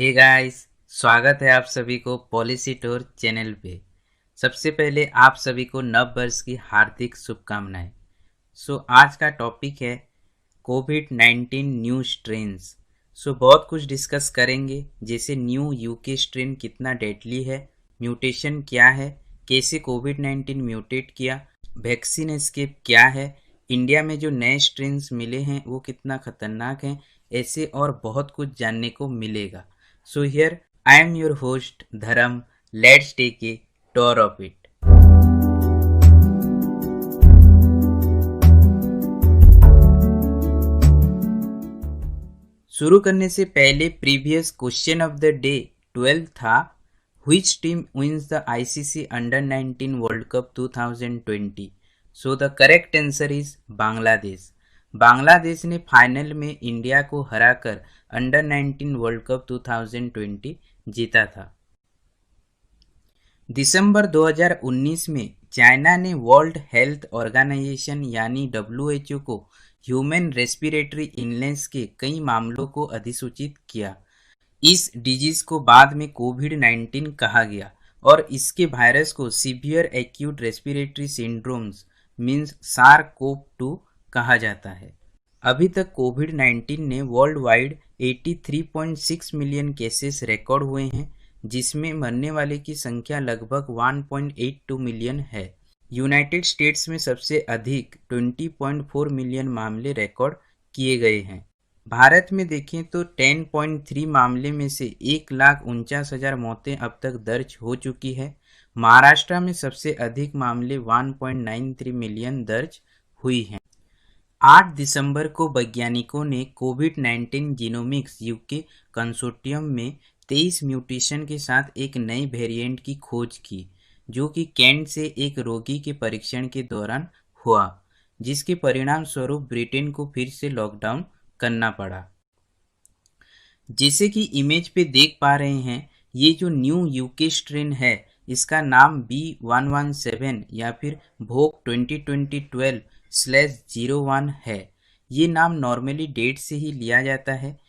Hey guys, स्वागत है आप सभी को पॉलिसी टूर चैनल पे। सबसे पहले आप सभी को नव वर्ष की हार्दिक शुभकामनाएं। आज का टॉपिक है कोविड-19 न्यू स्ट्रेन्स। बहुत कुछ डिस्कस करेंगे, जैसे न्यू यूके स्ट्रेन कितना डेडली है, म्यूटेशन क्या है, कैसे कोविड-19 म्यूटेट किया, वैक्सीन एस्केप क्या है, इंडिया में जो नए स्ट्रेन्स मिले हैं वो कितना खतरनाक हैं, ऐसे और बहुत कुछ जानने को मिलेगा। Here I am your host Dharam. Let's take a tour of it. शुरू करने से पहले previous question of the day 12 था, which team wins the ICC Under-19 World Cup 2020? So the correct answer is Bangladesh. Bangladesh ने फाइनल में India को हराकर under-19 world cup 2020 जीता था। दिसंबर 2019 में चाइना ने वर्ल्ड हेल्थ ऑर्गेनाइजेशन यानी WHO को ह्यूमन रेस्पिरेटरी इलनेस के कई मामलों को अधिसूचित किया। इस डिजीज को बाद में कोविड-19 कहा गया और इसके वायरस को severe acute respiratory syndromes means SARS-CoV-2 कहा जाता है। अभी तक कोविड-19 ने world wide 83.6 million cases record हुए हैं, जिसमें मरने वाले की संख्या लगभग 1.82 मिलियन है। यूनाइटेड स्टेट्स में सबसे अधिक 20.4 मिलियन मामले रिकॉर्ड किए गए हैं। भारत में देखें तो 10.3 मामले में से 1,49,000 मौतें अब तक दर्ज हो चुकी है। महाराष्ट्र में सबसे अधिक मामले 1.93 मिलियन दर्ज हुई हैं। 8 दिसंबर को वैज्ञानिकों ने कोविड-19 जीनोमिक्स यूके कंसोर्टियम में 23 म्यूटेशन के साथ एक नए वेरिएंट की खोज की, जो कि कैंट से एक रोगी के परीक्षण के दौरान हुआ, जिसके परिणाम स्वरूप ब्रिटेन को फिर से लॉकडाउन करना पड़ा। जैसे कि इमेज पे देख पा रहे हैं, ये जो न्यू यूके स्ट्रेन है, इसका नाम B117 या फिर भोग 2020-12/01 है। ये नाम नॉर्मली डेट से ही लिया जाता है।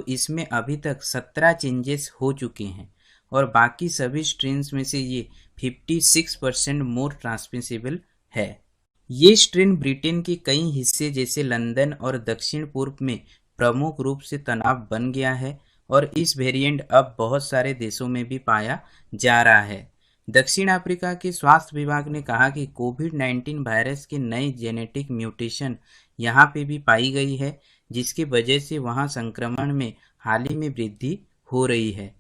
इसमें अभी तक 17 चेंजेस हो चुके हैं और बाकी सभी स्ट्रेन्स में से ये 56% मोर ट्रांसमिसिबल है। ये स्ट्रेन ब्रिटेन के कई हिस्से जैसे लंदन और दक्षिण पूर्व में प्रमुख रूप से तनाव बन गया है और इस वेरिएंट अब बहुत सारे देशों में भी पाया जा रहा है। दक्षिण अफ्रीका के स्वास्थ्य विभाग ने कहा कि कोविड-19 वायरस के नए जेनेटिक म्यूटेशन यहाँ पे भी पाई गई है, जिसकी वजह से वहाँ संक्रमण में हाल ही में वृद्धि हो रही है।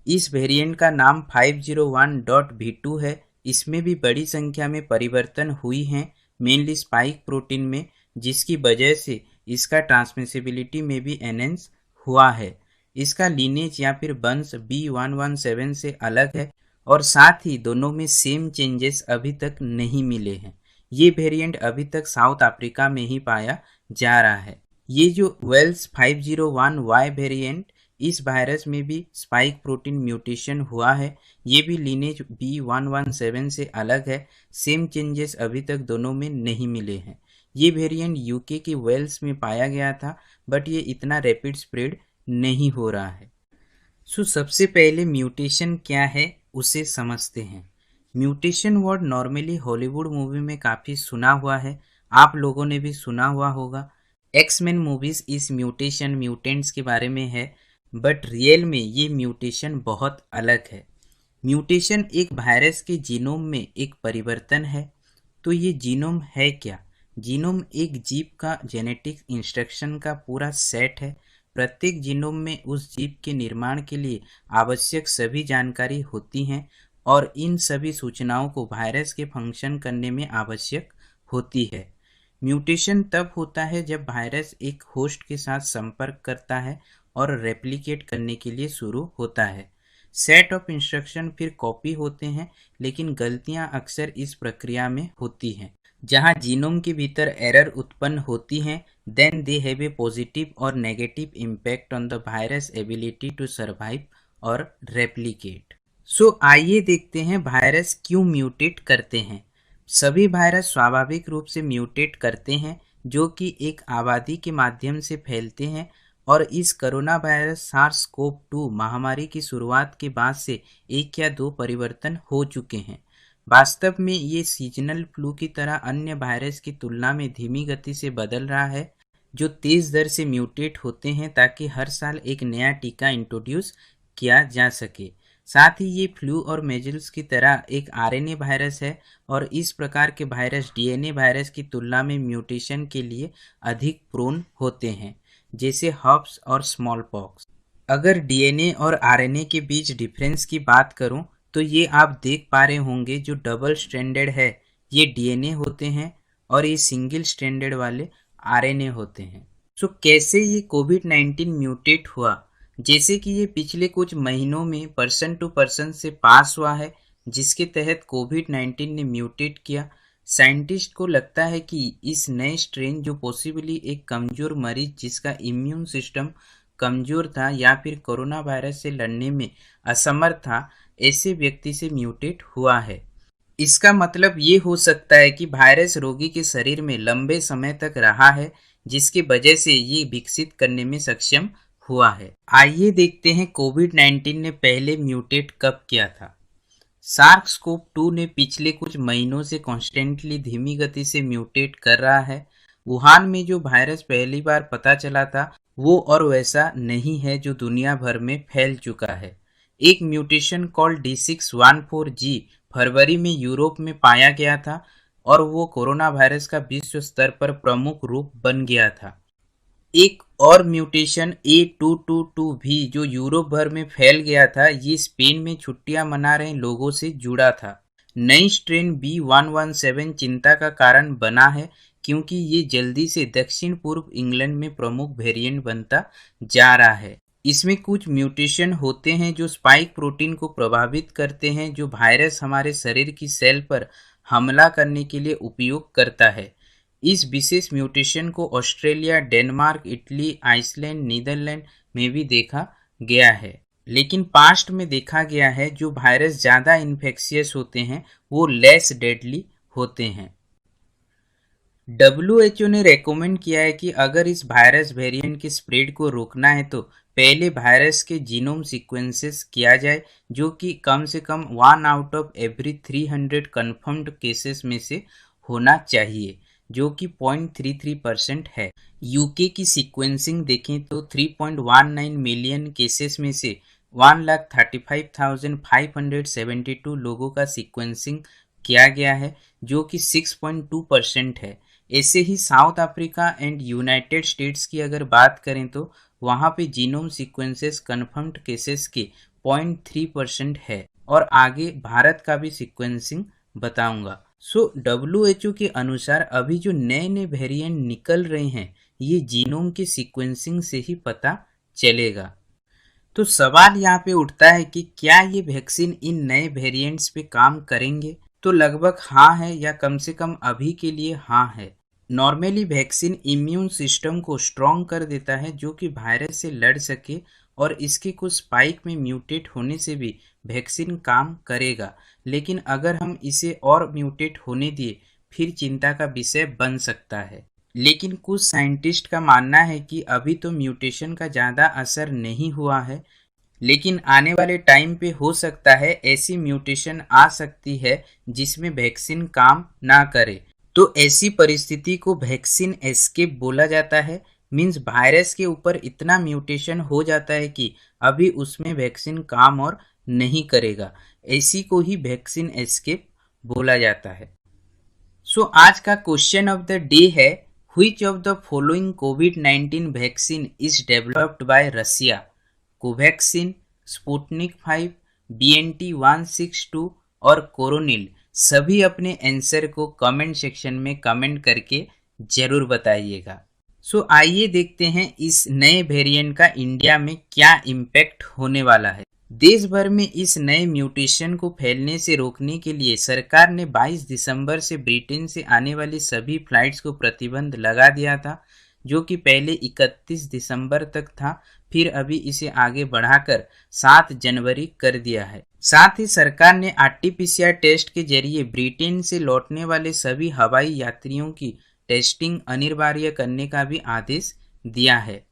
इस वेरिएंट का नाम 501.V2 है। इसमें भी बड़ी संख्या में परिवर्तन हुई हैं, मेनली स्पाइक प्रोटीन में, जिसकी वजह से इसका ट्रांसमिसिबिलिटी में भी एनहेंस हुआ है। इसका लीनेज या फिर वंश B117 से अलग है और साथ ही दोनों में सेम चेंजेस अभी तक नहीं मिले हैं। ये वेरिएंट अभी तक साउथ अफ्रीका में ही पाया जा रहा है। ये जो वेल्स 501Y वेरिएंट, इस वायरस में भी स्पाइक प्रोटीन म्यूटेशन हुआ है। ये भी लीनेज B117 से अलग है। सेम चेंजेस अभी तक दोनों में नहीं मिले हैं। ये वेरिएंट यूके के वेल्स में पाया गया था, बट ये इतना रैपिड स्प्रेड नहीं हो रहा है। सबसे पहले म्यूटेशन क्या है उसे समझते हैं। Mutation word normally Hollywood movie में काफ़ी सुना हुआ है, आप लोगों ने भी सुना हुआ होगा। एक्समैन मूवीज इस म्यूटेशन म्यूटेंट्स के बारे में है, बट रियल में ये म्यूटेशन बहुत अलग है। म्यूटेशन एक वायरस के जीनोम में एक परिवर्तन है। तो ये जीनोम है क्या? जीनोम एक जीव का जेनेटिक इंस्ट्रक्शन का पूरा सेट है। प्रत्येक जीनोम में उस जीव के निर्माण के लिए आवश्यक सभी जानकारी होती हैं और इन सभी सूचनाओं को वायरस के फंक्शन करने में आवश्यक होती है। म्यूटेशन तब होता है जब वायरस एक होस्ट के साथ संपर्क करता है और रेप्लिकेट करने के लिए शुरू होता है। सेट ऑफ इंस्ट्रक्शन फिर कॉपी होते हैं, लेकिन गलतियां अक्सर इस प्रक्रिया में होती हैं। जहां जीनोम के भीतर एरर उत्पन्न होती हैं, then they have a positive और negative impact on the virus ability to survive और रेप्लिकेट। आइए देखते हैं वायरस क्यों म्यूटेट करते हैं। सभी वायरस स्वाभाविक रूप से म्यूटेट करते हैं, जो कि एक आबादी के माध्यम से फैलते हैं और इस कोरोना वायरस सार्स कोव 2 महामारी की शुरुआत के बाद से 1 या 2 परिवर्तन हो चुके हैं। वास्तव में ये सीजनल फ्लू की तरह अन्य वायरस की तुलना में धीमी गति से बदल रहा है, जो तेज दर से म्यूटेट होते हैं ताकि हर साल एक नया टीका इंट्रोड्यूस किया जा सके। साथ ही ये फ्लू और मेजल्स की तरह एक आरएनए वायरस है और इस प्रकार के वायरस डीएनए वायरस की तुलना में म्यूटेशन के लिए अधिक प्रोन होते हैं, जैसे हर्प्स और स्मॉल पॉक्स। अगर डीएनए और आरएनए के बीच डिफरेंस की बात करूं तो ये आप देख पा रहे होंगे, जो डबल स्ट्रैंडेड है ये डीएनए होते हैं और ये सिंगल स्ट्रैंडेड वाले आरएनए होते हैं। सो कैसे ये कोविड-19 म्यूटेट हुआ? जैसे कि ये पिछले कुछ महीनों में पर्सन टू पर्सन से पास हुआ है, जिसके तहत कोविड-19 ने म्यूटेट किया। साइंटिस्ट को लगता है कि इस नए स्ट्रेन, जो पॉसिबली एक कमजोर मरीज जिसका इम्यून सिस्टम कमजोर था या फिर कोरोना वायरस से लड़ने में असमर्थ था, ऐसे व्यक्ति से म्यूटेट हुआ है। इसका मतलब ये हो सकता है कि वायरस रोगी के शरीर में लंबे समय तक रहा है, जिसकी वजह से ये विकसित करने में सक्षम हुआ है। आइए देखते हैं कोविड-19 ने पहले म्यूटेट कब किया था। सार्स कोव 2 ने पिछले कुछ महीनों से कॉन्स्टेंटली धीमी गति से म्यूटेट कर रहा है। वुहान में जो वायरस पहली बार पता चला था वो और वैसा नहीं है जो दुनिया भर में फैल चुका है। एक म्यूटेशन कॉल्ड D614G फरवरी में यूरोप में पाया गया था और वो कोरोना वायरस का विश्व स्तर पर प्रमुख रूप बन गया था। एक और म्यूटेशन A222 जो यूरोप भर में फैल गया था, ये स्पेन में छुट्टियां मना रहे लोगों से जुड़ा था। नई स्ट्रेन B117 चिंता का कारण बना है, क्योंकि ये जल्दी से दक्षिण पूर्व इंग्लैंड में प्रमुख वेरिएंट बनता जा रहा है। इसमें कुछ म्यूटेशन होते हैं जो स्पाइक प्रोटीन को प्रभावित करते हैं, जो वायरस हमारे शरीर की सेल पर हमला करने के लिए उपयोग करता है। इस विशेष म्यूटेशन को Australia, Denmark, Italy, Iceland, Netherland में भी देखा गया है। लेकिन पास्ट में देखा गया है जो वायरस ज़्यादा इन्फेक्शियस होते हैं वो लेस डेडली होते हैं। WHO ने रेकमेंड किया है कि अगर इस वायरस वेरिएंट के स्प्रेड को रोकना है तो पहले वायरस के जीनोम सीक्वेंसेस किया जाए, जो कि कम से कम 1 out of every 300 confirmed cases में से होना चाहिए, जो कि 0.33% है। यूके की सीक्वेंसिंग देखें तो 3.19 मिलियन केसेस में से 1,35,572 लोगों का सीक्वेंसिंग किया गया है, जो कि 6.2% है। ऐसे ही South Africa and United States की अगर बात करें तो वहाँ पे जीनोम सीक्वेंसेस कन्फर्म्ड केसेस के 0.3% है। और आगे भारत का भी सीक्वेंसिंग बताऊंगा। WHO के अनुसार अभी जो नए नए वेरिएंट निकल रहे हैं ये जीनोम के सीक्वेंसिंग से ही पता चलेगा। तो सवाल यहाँ पे उठता है कि क्या ये वैक्सीन इन नए वेरिएंट्स पे काम करेंगे? तो लगभग हाँ है, या कम से कम अभी के लिए हाँ है। नॉर्मली वैक्सीन इम्यून सिस्टम को स्ट्रॉन्ग कर देता है, जो कि वायरस से लड़ सके, और इसके कुछ स्पाइक में म्यूटेट होने से भी वैक्सीन काम करेगा। लेकिन अगर हम इसे और म्यूटेट होने दिए फिर चिंता का विषय बन सकता है। लेकिन कुछ साइंटिस्ट का मानना है कि अभी तो म्यूटेशन का ज़्यादा असर नहीं हुआ है, लेकिन आने वाले टाइम पे हो सकता है ऐसी म्यूटेशन आ सकती है जिसमें वैक्सीन काम ना करे। तो ऐसी परिस्थिति को वैक्सीन एस्केप बोला जाता है। मीन्स वायरस के ऊपर इतना म्यूटेशन हो जाता है कि अभी उसमें वैक्सीन काम और नहीं करेगा। ऐसी को ही वैक्सीन एस्केप बोला जाता है। सो आज का क्वेश्चन ऑफ द डे है, which of the following COVID vaccine is developed by Russia? Covaxin, Sputnik 5, BNT162 और कोरोनिल। सभी अपने आंसर को कमेंट सेक्शन में कमेंट करके जरूर बताइएगा। सो आइए देखते हैं इस नए वेरिएंट का इंडिया में क्या इम्पैक्ट होने वाला है। देश भर में इस नए म्यूटेशन को फैलने से रोकने के लिए सरकार ने 22 दिसंबर से ब्रिटेन से आने वाली सभी फ्लाइट्स को प्रतिबंध लगा दिया था, जो कि पहले 31 दिसंबर तक था, फिर अभी इसे आगे बढ़ाकर 7 जनवरी कर दिया है। साथ ही सरकार ने RT-PCR टेस्ट के जरिए ब्रिटेन से लौटने वाले सभी हवाई यात्रियों की टेस्टिंग अनिवार्य करने का भी आदेश दिया है।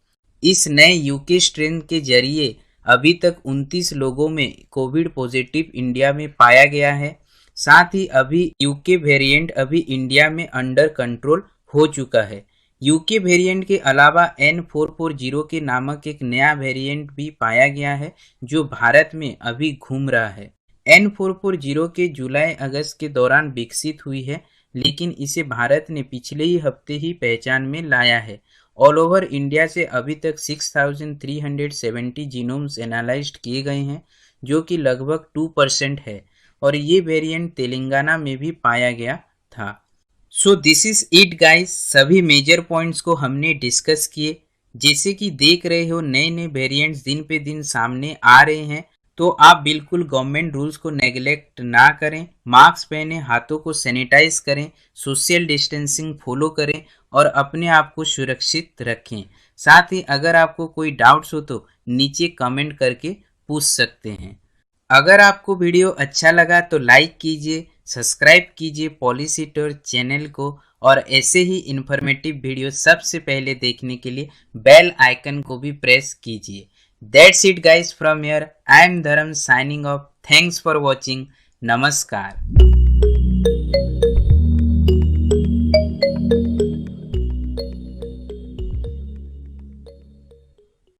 इस नए यूके स्ट्रेन के जरिए अभी तक 29 लोगों में कोविड पॉजिटिव इंडिया में पाया गया है। साथ ही अभी यूके वेरिएंट अभी इंडिया में अंडर कंट्रोल हो चुका है। यूके वेरिएंट के अलावा N440 के नामक एक नया वेरिएंट भी पाया गया है जो भारत में अभी घूम रहा है। N440 के जुलाई अगस्त के दौरान विकसित हुई है, लेकिन इसे भारत ने पिछले ही हफ्ते ही पहचान में लाया है। ऑल ओवर इंडिया से अभी तक 6,370 जीनोम्स एनालाइज्ड किए गए हैं, जो कि लगभग 2% है, और ये वेरिएंट तेलंगाना में भी पाया गया था। So this is it guys, सभी मेजर पॉइंट्स को हमने डिस्कस किए। जैसे कि देख रहे हो नए नए वेरिएंट्स दिन पे दिन सामने आ रहे हैं, तो आप बिल्कुल गवर्नमेंट रूल्स को नेग्लेक्ट ना करें। मास्क पहने, हाथों को सैनिटाइज करें, सोशल डिस्टेंसिंग फॉलो करें और अपने आप को सुरक्षित रखें। साथ ही अगर आपको कोई डाउट्स हो तो नीचे कमेंट करके पूछ सकते हैं। अगर आपको वीडियो अच्छा लगा तो लाइक कीजिए, सब्सक्राइब कीजिए पॉलिसिटर चैनल को, और ऐसे ही इन्फॉर्मेटिव वीडियो सबसे पहले देखने के लिए बेल आइकन को भी प्रेस कीजिए। That's it guys from here, I am Dharm signing off. Thanks for watching. नमस्कार।